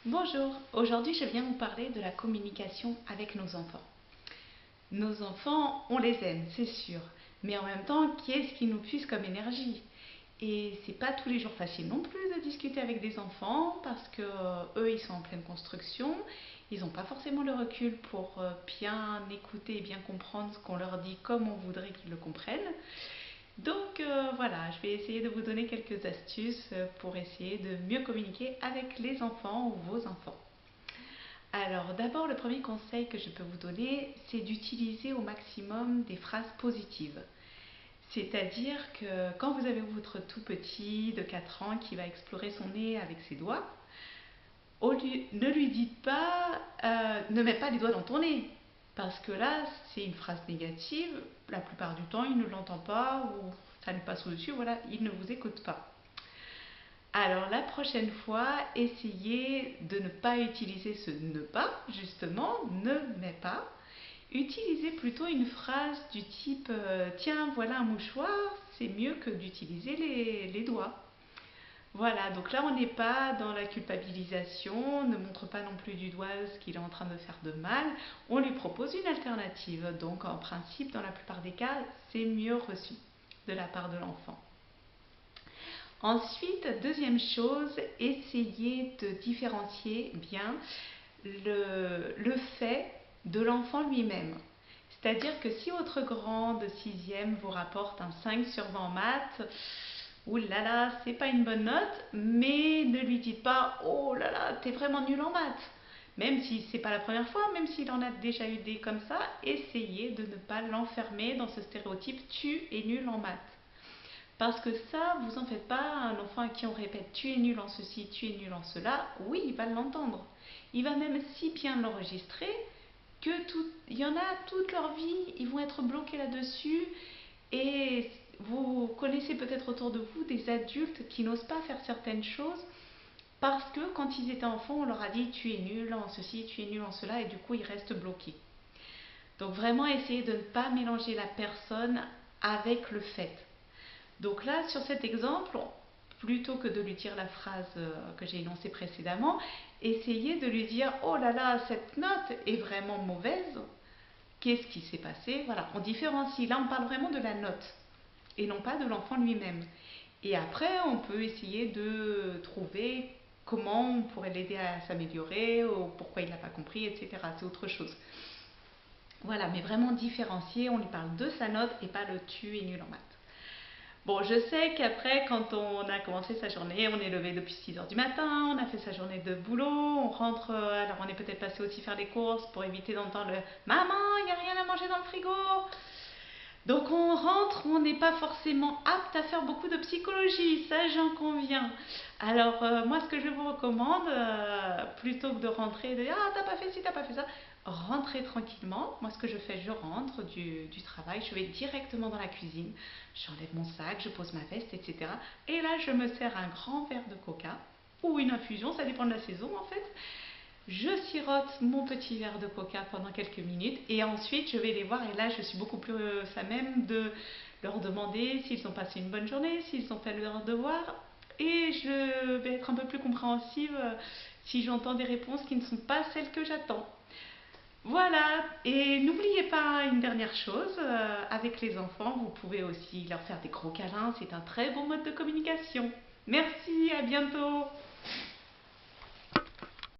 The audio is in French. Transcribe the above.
Bonjour, aujourd'hui je viens vous parler de la communication avec nos enfants. Nos enfants, on les aime, c'est sûr, mais en même temps, qu'est-ce qui nous puise comme énergie? Et c'est pas tous les jours facile non plus de discuter avec des enfants parce que eux ils sont en pleine construction, ils n'ont pas forcément le recul pour bien écouter et bien comprendre ce qu'on leur dit comme on voudrait qu'ils le comprennent. Donc voilà, je vais essayer de vous donner quelques astuces pour essayer de mieux communiquer avec les enfants ou vos enfants. Alors d'abord, le premier conseil que je peux vous donner, c'est d'utiliser au maximum des phrases positives. C'est-à-dire que quand vous avez votre tout petit de 4 ans qui va explorer son nez avec ses doigts, ne lui dites pas ne mets pas les doigts dans ton nez. Parce que là, c'est une phrase négative. La plupart du temps, il ne l'entend pas ou ça lui passe au-dessus. Voilà, il ne vous écoute pas. Alors la prochaine fois, essayez de ne pas utiliser ce ne pas, justement, ne mets pas. Utilisez plutôt une phrase du type tiens, voilà un mouchoir, c'est mieux que d'utiliser les doigts. Voilà, donc là on n'est pas dans la culpabilisation, on ne montre pas non plus du doigt ce qu'il est en train de faire de mal, on lui propose une alternative. Donc en principe, dans la plupart des cas, c'est mieux reçu de la part de l'enfant. Ensuite, deuxième chose, essayez de différencier bien le fait de l'enfant lui-même. C'est-à-dire que si votre grand de 6e vous rapporte un 5 sur 20 en maths, oulala, c'est pas une bonne note, mais ne lui dites pas oh là là, t'es vraiment nul en maths. Même si c'est pas la première fois, même s'il en a déjà eu des comme ça, essayez de ne pas l'enfermer dans ce stéréotype tu es nul en maths. Parce que ça, vous en faites pas un enfant à qui on répète tu es nul en ceci, tu es nul en cela, oui, il va l'entendre. Il va même si bien l'enregistrer il y en a toute leur vie, ils vont être bloqués là-dessus. Et vous connaissez peut-être autour de vous des adultes qui n'osent pas faire certaines choses parce que quand ils étaient enfants, on leur a dit tu es nul en ceci, tu es nul en cela, et du coup ils restent bloqués. Donc vraiment essayez de ne pas mélanger la personne avec le fait. Donc là, sur cet exemple, plutôt que de lui dire la phrase que j'ai énoncée précédemment, essayez de lui dire oh là là, cette note est vraiment mauvaise. Qu'est-ce qui s'est passé? Voilà, on différencie. Là, on parle vraiment de la note et non pas de l'enfant lui-même. Et après, on peut essayer de trouver comment on pourrait l'aider à s'améliorer ou pourquoi il n'a pas compris, etc. C'est autre chose. Voilà, mais vraiment différencier, on lui parle de sa note et pas le tu es nul en maths. Bon, je sais qu'après, quand on a commencé sa journée, on est levé depuis 6 heures du matin, on a fait sa journée de boulot, on rentre, alors on est peut-être passé aussi faire les courses pour éviter d'entendre le maman, il n'y a rien à manger dans le frigo. Donc on rentre, on n'est pas forcément apte à faire beaucoup de psychologie, ça j'en conviens. Alors moi ce que je vous recommande, plutôt que de rentrer et de dire ah t'as pas fait ci, t'as pas fait ça, rentrez tranquillement. Moi ce que je fais, je rentre du travail, je vais directement dans la cuisine, j'enlève mon sac, je pose ma veste, etc. Et là je me sers un grand verre de coca ou une infusion, ça dépend de la saison en fait. Je sirote mon petit verre de coca pendant quelques minutes et ensuite je vais les voir et là je suis beaucoup plus à même de leur demander s'ils ont passé une bonne journée, s'ils ont fait leur devoir et je vais être un peu plus compréhensive si j'entends des réponses qui ne sont pas celles que j'attends. Voilà, et n'oubliez pas une dernière chose, avec les enfants, vous pouvez aussi leur faire des gros câlins, c'est un très bon mode de communication. Merci, à bientôt.